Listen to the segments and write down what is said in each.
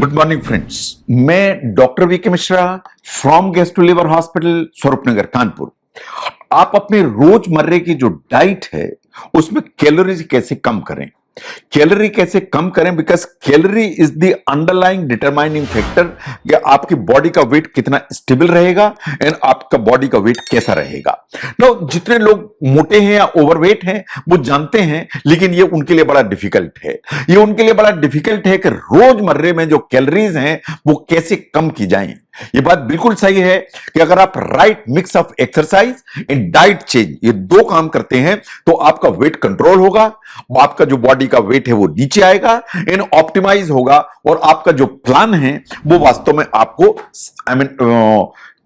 Good morning friends. मैं doctor VK Mishra from gastro liver hospital Swaroopnagar Kanpur. आप अपने रोजमर्रे की जो डाइट है उसमें कैलोरीज कैसे कम करें, कैलोरी कैसे कम करें, because calorie is the underlying determining factor कि आपकी बॉडी का वेट कितना स्टेबल रहेगा एंड आपका बॉडी का वेट कैसा रहेगा। नो, जितने लोग मोटे हैं या ओवरवेट हैं वो जानते हैं, लेकिन ये उनके लिए बड़ा डिफिकल्ट है। ये उनके लिए बड़ा डिफिकल्ट है कि रोजमर्रे में जो कैलोरीज हैं वो कैसे कम की जाएं। ये बात बिल्कुल सही है कि अगर आप right mix of exercise and diet change, ये दो काम करते हैं तो आपका वेट कंट्रोल होगा, आपका जो बॉडी का वेट है वो नीचे आएगा एंड ऑप्टिमाइज होगा और आपका जो प्लान है वो वास्तव में आपको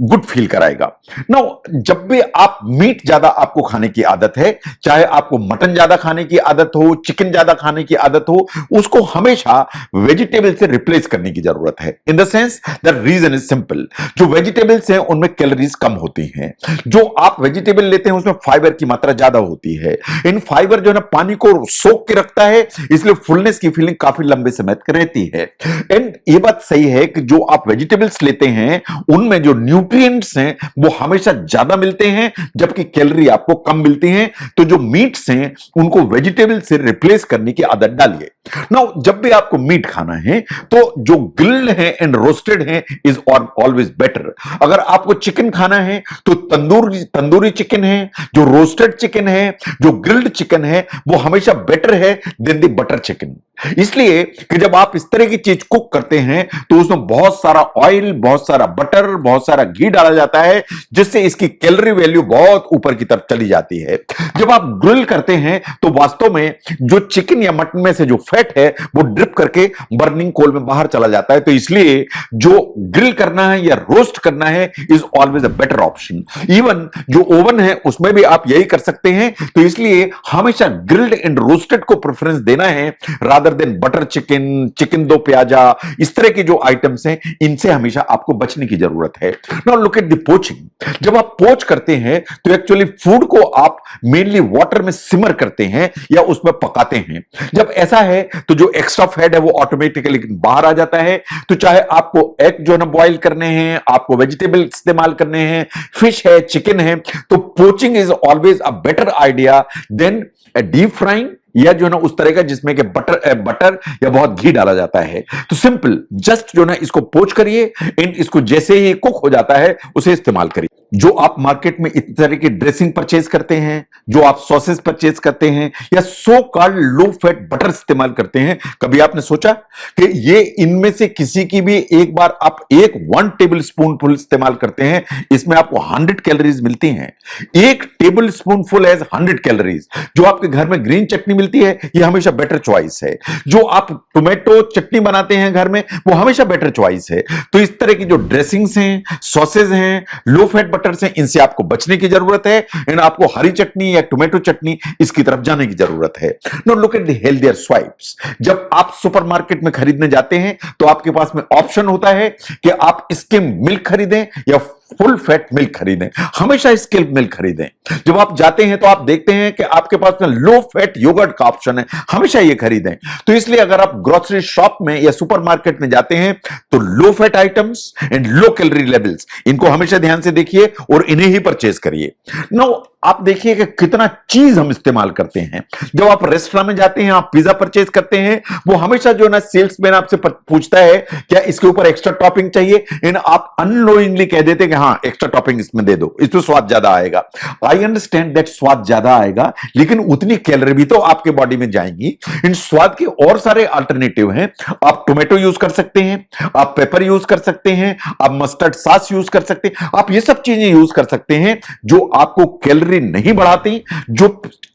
गुड फील कराएगा। नो, जब भी आप मीट ज्यादा आपको खाने की आदत है, चाहे आपको मटन ज्यादा खाने की आदत हो, चिकन ज्यादा खाने की आदत हो, उसको हमेशा वेजिटेबल से रिप्लेस करने की जरूरत है। In the sense the reason is simple, जो वेजिटेबल्स हैं उनमें कैलोरीज कम होती हैं। जो आप वेजिटेबल लेते हैं उसमें फाइबर की मात्रा ज्यादा होती है। इन फाइबर जो है ना पानी को सोख के रखता है, इसलिए फुलनेस की फीलिंग काफी लंबे समय तक रहती है। एंड ये बात सही है कि जो आप वेजिटेबल्स लेते हैं उनमें जो न्यूट्रिएंट्स हैं वो हमेशा ज्यादा मिलते हैं, जबकि कैलोरी आपको कम मिलती हैं। तो जो मीट्स हैं उनको वेजिटेबल से रिप्लेस करने की आदत डालिए। नाउ, जब भी आपको मीट खाना है तो जो ग्रिल्ड है एंड रोस्टेड है इज ऑलवेज बेटर। अगर आपको चिकन खाना है तो तंदूरी चिकन है, जो रोस्टेड चिकन है, जो ग्रिल्ड चिकन है, वो हमेशा बेटर है देन द बटर चिकन। इसलिए कि जब आप इस तरह की चीज कुक करते हैं तो उसमें बहुत सारा ऑयल, बहुत सारा बटर, बहुत सारा घी डाला जाता है, जिससे इसकी कैलोरी वैल्यू बहुत ऊपर की तरफ चली जाती है। जब आप ग्रिल करते हैं तो वास्तव में जो चिकन या मटन में से जो फैट है वो ड्रिप करके बर्निंग कोल में बाहर चला जाता है। तो इसलिए जो ग्रिल करना है या रोस्ट करना है is always a better option. Even जो ओवन है उसमें भी आप यही कर सकते हैं। तो इसलिए हमेशा ग्रिल्ड एंड रोस्टेड को प्रेफरेंस देना है rather than butter chicken, chicken दो प्याजा, इस तरह के जो आइटम्स हैं इनसे हमेशा आपको बचने की जरूरत है। Now look at the poaching. जब आप पोच करते हैं तो एक्चुअली फूड को आप मेनली वाटर में सिमर करते हैं या उसमें पकाते हैं। जब ऐसा है तो जो एक्स्ट्रा फैट है वो ऑटोमेटिकली बाहर आ जाता है। तो चाहे आपको एग जो है ना बॉईल करने हैं, आपको वेजिटेबल इस्तेमाल करने हैं, फिश है, चिकन है, तो poaching is always a better idea than deep frying या जो है ना उस तरह का जिसमें कि बटर या बहुत घी डाला जाता है। तो सिंपल जस्ट जो है ना इसको पोच करिए एंड इसको जैसे ही कुक हो जाता है उसे इस्तेमाल करिए। जो आप मार्केट में इस तरह की ड्रेसिंग परचेज करते हैं, जो आप सॉसेस परचेज करते हैं या so called low fat butter इस्तेमाल करते हैं, कभी आपने सोचा कि ये इनमें से किसी की भी एक बार आप 1 टेबल स्पून फुल इस्तेमाल करते हैं, इसमें आपको 100 कैलोरीज मिलती हैं। 1 table spoon full has 100 calories. जो आपके घर में ग्रीन चटनी मिलती है ये हमेशा बेटर चॉइस है। जो आप टोमेटो चटनी बनाते हैं घर में वो हमेशा बेटर चॉइस है। तो इस तरह की जो ड्रेसिंग्स हैं, सॉसेज हैं, लो फैट बटर से, इनसे आपको बचने की जरूरत है एंड आपको हरी चटनी या टोमेटो चटनी इसकी तरफ जाने की जरूरत है। No, look at the healthier swipes. जब आप सुपरमार्केट में खरीदने जाते हैं तो आपके पास में ऑप्शन होता है कि आप स्किम मिल्क खरीदें या फुल फैट मिल्क खरीदें। हमेशा स्किम मिल्क खरीदें। जब आप जाते हैं तो आप देखते हैं कि आपके पास में लो फैट योगर्ट का ऑप्शन है, हमेशा ये खरीदें। तो इसलिए अगर आप ग्रोसरी शॉप में या सुपरमार्केट में जाते हैं तो low fat items and low calorie levels, इनको हमेशा ध्यान से देखिए और इन्हें ही परचेज करिए। नो, आप देखिए कि कितना चीज हम इस्तेमाल करते हैं। जब आप रेस्टोरेंट में जाते हैं, आप पिज्जा परचेज करते हैं, वो हमेशा जो ना सेल्समैन आपसे पूछता है क्या इसके ऊपर एक्स्ट्रा टॉपिंग चाहिए, एंड आप अननोइंगली कह देते हैं कि हाँ एक्स्ट्रा टॉपिंग इसमें दे दो, इसमें स्वाद ज्यादा आएगा। आई अंडरस्टैंड दैट स्वाद ज्यादा आएगा, लेकिन उतनी कैलोरी भी तो आपके बॉडी में जाएंगी। इन स्वाद के और सारे अल्टरनेटिव हैं। आप टोमेटो यूज कर सकते हैं, आप पेपर यूज कर सकते हैं, आप मस्टर्ड सॉस यूज कर सकते हैं, आप ये सब चीजें यूज कर सकते हैं जो आपको कैलोरी नहीं बढ़ाती। जो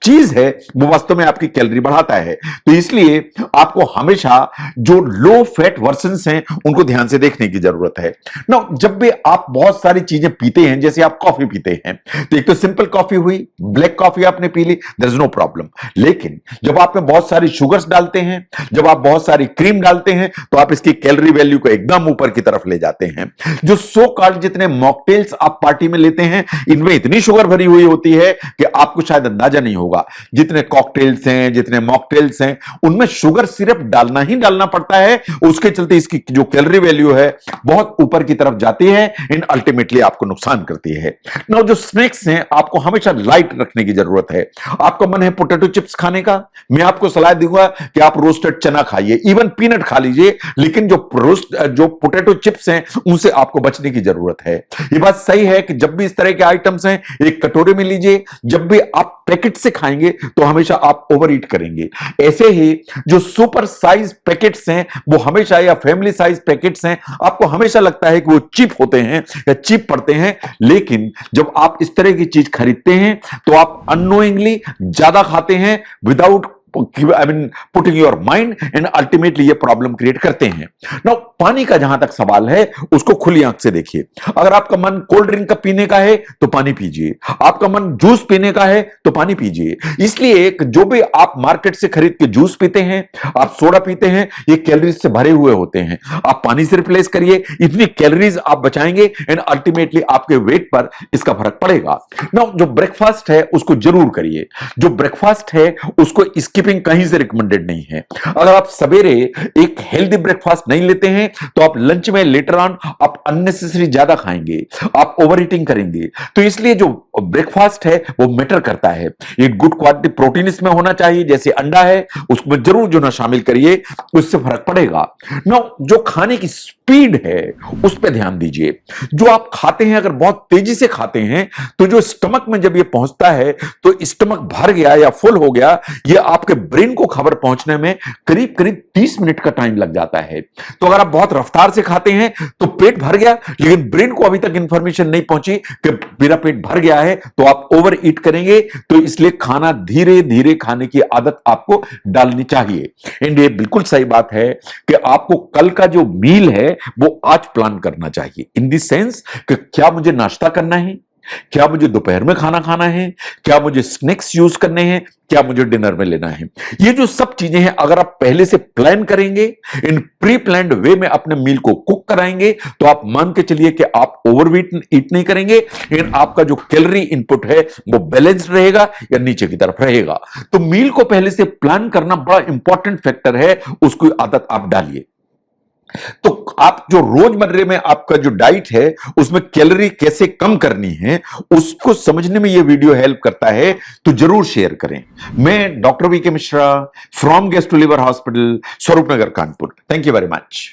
चीज है वो वास्तव में आपकी कैलोरी बढ़ाता है। तो इसलिए आपको हमेशा जो लो फैट वर्जन्स हैं उनको ध्यान से देखने की जरूरत है। ना, जब भी आप बहुत सारे सारी चीजें पीते हैं, जैसे आप कॉफी पीते हैं, तो एक तो सिंपल कॉफी हुई, ब्लैक कॉफी आपने पी ली, देयर इज नो प्रॉब्लम। लेकिन जब आप में बहुत सारी शुगर्स डालते हैं, जब आप बहुत सारी क्रीम डालते हैं, तो आप इसकी कैलोरी वैल्यू को एकदम ऊपर की तरफ ले जाते हैं। जो सो कॉल्ड जितने मॉकटेल्स आप पार्टी में लेते हैं, इनमें इतनी शुगर भरी हुई होती है कि आपको शायद अंदाजा नहीं होगा। जितने कॉकटेल्स हैं, जितने मॉकटेल्स हैं, उनमें शुगर सिर्फ डालना ही डालना पड़ता है, उसके चलते इसकी जो कैलोरी वैल्यू है बहुत ऊपर की तरफ जाती है, इन अल्टीमेटली आपको नुकसान करती है। नाउ जो स्नैक्स हैं, आपको हमेशा लाइट रखने की जरूरत है। आपका मन है पोटैटो चिप्स खाने का, मैं आपको सलाह दूंगा कि आप रोस्टेड चना खाइए, इवन पीनट खा लीजिए, लेकिन जो पोटैटो चिप्स हैं उनसे आपको बचने की जरूरत है। ये बात सही है कि जब भी इस तरह के आइटम्स हैं, एक कटोरे में लीजिए। जब भी आप पैकेट से खाएंगे तो हमेशा आप ओवर ईट करेंगे। ऐसे ही जो सुपर साइज पैकेट्स हैं, वो हमेशा, या फैमिली साइज पैकेट्स हैं, आपको हमेशा लगता है कि वो चीप होते हैं या चीप पड़ते हैं, लेकिन जब आप इस तरह की चीज खरीदते हैं तो आप अननोइंगली ज्यादा खाते हैं, without putting your mind, and ultimately ये प्रॉब्लम क्रिएट करते हैं। नाउ पानी का जहां तक सवाल है, उसको खुली आंख से देखिए। अगर आपका मन कोल्ड ड्रिंक का पीने का है तो पानी पीजिए, आपका मन जूस पीने का है तो पानी पीजिए। इसलिए जो भी आप मार्केट से खरीद के जूस पीते हैं, आप सोडा पीते हैं, ये कैलोरीज से भरे हुए होते हैं। आप पानी से रिप्लेस करिए, इतनी कैलोरीज आप बचाएंगे, एंड अल्टीमेटली आपके वेट पर इसका फर्क पड़ेगा। नाउ जो ब्रेकफास्ट है उसको जरूर करिए। जो ब्रेकफास्ट है उसको स्किपिंग कहीं से रिकमेंडेड नहीं है। अगर आप सवेरे एक हेल्दी ब्रेकफास्ट नहीं लेते हैं तो आप लंच में लेटर ऑन आप अननेसेसरी ज्यादा खाएंगे, आप ओवर ईटिंग करेंगे। तो इसलिए जो ब्रेकफास्ट है वो मैटर करता है। एक गुड क्वालिटी प्रोटीन इसमें होना चाहिए, जैसे अंडा है, उसमें जरूर जो ना शामिल करिए, उससे फर्क पड़ेगा। नो, जो खाने की स्पीड है उस पर ध्यान दीजिए। जो आप खाते हैं, अगर बहुत तेजी से खाते हैं तो जो स्टमक में जब ये पहुंचता है तो स्टमक भर गया या फुल हो गया, ये आपके ब्रेन को खबर पहुंचने में करीब करीब 30 मिनट का टाइम लग जाता है। तो अगर आप बहुत रफ्तार से खाते हैं तो पेट भर गया, लेकिन ब्रेन को अभी तक इंफॉर्मेशन नहीं पहुंची कि मेरा पेट भर गया है, तो आप ओवर ईट करेंगे। तो इसलिए खाना धीरे धीरे खाने की आदत आपको डालनी चाहिए। एंड ये बिल्कुल सही बात है कि आपको कल का जो मील है वो आज प्लान करना चाहिए, इन द सेंस कि क्या मुझे नाश्ता करना है, क्या मुझे दोपहर में खाना खाना है, क्या मुझे स्नैक्स यूज करने हैं, क्या मुझे डिनर में लेना है। ये जो सब चीजें हैं, अगर आप पहले से प्लान करेंगे, इन प्री प्लान्ड वे में अपने मील को कुक कराएंगे, तो आप मान के चलिए कि आप ओवरवीट ईट नहीं करेंगे, लेकिन आपका जो कैलोरी इनपुट है वो बैलेंस्ड रहेगा या नीचे की तरफ रहेगा। तो मील को पहले से प्लान करना बड़ा इंपॉर्टेंट फैक्टर है, उसकी आदत आप डालिए। तो आप जो रोजमर्रे में आपका जो डाइट है उसमें कैलोरी कैसे कम करनी है, उसको समझने में ये वीडियो हेल्प करता है, तो जरूर शेयर करें। मैं doctor V K Mishra from gastro liver hospital, Swaroop Nagar, Kanpur. Thank you very much.